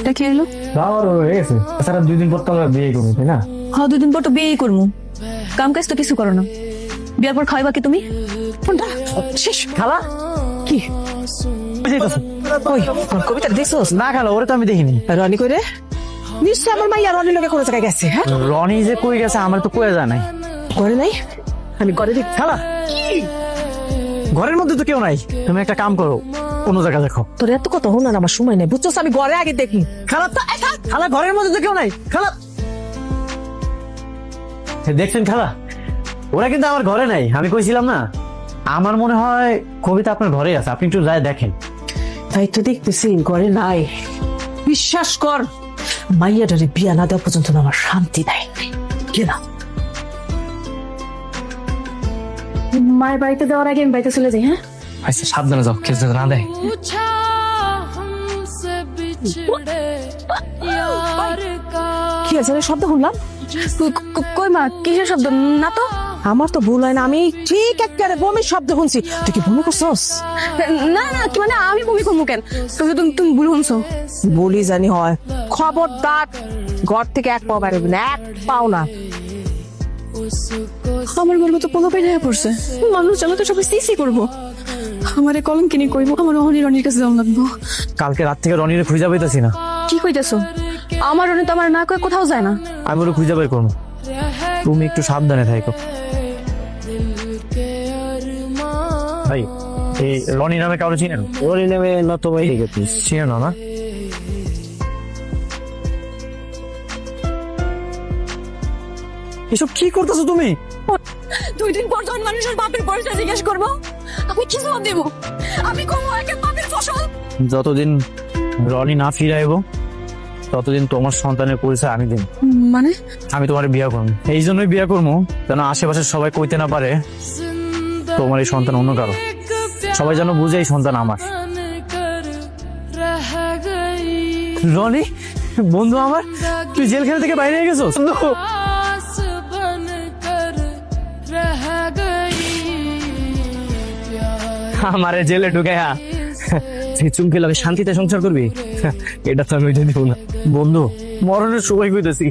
এটা কি হলো? আমার হয়ে গেছে। তাছাড়া 2 দিন পর তো আমরা বিয়ে করবো, তাই না? হ্যাঁ, 2 দিন পর তো বিয়েই করবো। কাম কাজ তো কিছু করো না, বিয়ার পর খাইবা কি তুমি? ফোনটা শেষ। খালা কি ওই তোর কবিতা দেখছোস? না খালা, ওরে তো আমি দেখিনি। রনি কই রে? নিশ্চয় আমার মাইয়া রনির লগে কোনো জায়গায় গেছে। হ্যাঁ, রনি যে কই গেছে আমার তো কয়ে যায় নাই। করে নাই? আমি করে দিই। খালা ঘরের মধ্যে তো কেউ নাই, তুমি একটা কাম করো, অন্য জায়গা দেখো। তোর এত কথা হল না, আমার সময় নেই বুঝছোস? আমি ঘরে আগে দেখি। খালা খালা ঘরের মধ্যে তো কেউ নাই। খালা দেখছেন খালা, ওরা কিন্তু আমার ঘরে নাই। আমি কইছিলাম না, আমার মনে হয় কবিতা আপনার ঘরে আছে, আপনি একটু যায় দেখেন। তাই তো দেখতেছি ঘরে নাই। বিশ্বাস কর, মাইয়াটারে বিয়া না দেওয়া পর্যন্ত না আমার শান্তি নাই। গেলাম। মায়ের বাড়িতে দেওয়ার আগে আমি বাড়িতে চলে যাই। হ্যাঁ, আচ্ছা সাবধানে যাও, কেউ যেন না দেয়। কি আছে রে? শব্দ শুনলাম। কই মা, কিসের শব্দ? না তো। আমার তো ভুল হয় না, আমি ঠিক একটা বমির শব্দ শুনছি। তুই কি বমি করছস? না না, কি মানে আমি বমি করবো কেন? তুমি ভুল শুনছো। বলি জানি হয়। খবরদার ঘর থেকে এক পাও বাইরে না, এক পাও না। আমার গল্প তো পোলা পেয়ে পড়ছে, মানুষ জানো তো সবাই সিসি করবো। আমারে কলম কিনে কইবো, আমার রনির কাছে যাওয়া লাগবো। কালকে রাত থেকে রনিরে খুঁজে পাইতেছি না। কি কইতেছো? আমার রনি তো আমার না কয়ে কোথাও যায় না। আমি ওরে খুঁজে বের করবো, তুমি একটু সাবধানে থাকো। ভাই এই রনি নামে কারো চিনেন? রনি নামে না তো ভাই, চিনেন না? না এসব কি করতেছো তুমি? 2 দিন পর যখন মানুষের বাপের পরিচয় জিজ্ঞেস করবো, আমি কি জবাব দেবো? আমি কমো একে বাপের ফসল। যতদিন রনি না ফিরে আইব ততদিন তোমার সন্তানের পরিচয় আমি দিন। মানে আমি তোমার বিয়ে করবো, এই জন্যই বিয়ে করবো যেন আশেপাশে সবাই কইতে না পারে তোমার এই সন্তান অন্য কারো। সবাই যেন বুঝে এই সন্তান আমার। রনি বন্ধু আমার, তুই জেলখানা থেকে বাইরে গেছো? আমারে জেলে ঢুকাইয়া চুমকে লাগে শান্তিতে সংসার করবি, এটা তো আমি ওইটা দিব না। বন্ধু মরণের সময় কইতেছি,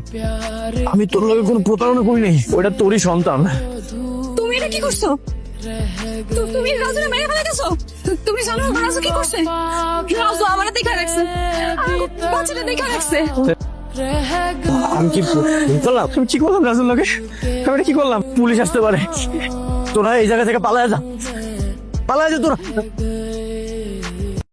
আমি তোর লগে কোনো প্রতারণা করি নাই, ওটা তোরই সন্তান। তুমি এটা কি করছো? তুমি রাজুরে মেরে ফেলে গেছো? তুমি জানো রাজু কি করছে? রাজু আমারে দেখা রাখছে, বাচ্চাটা দেখা রাখছে। আমি কি করলাম? আমি কি করলাম রাজুর লগে? আমি এটা কি করলাম? পুলিশ আসতে পারে, তোরা এই জায়গা থেকে পালায় যা, পালায় যা তোরা।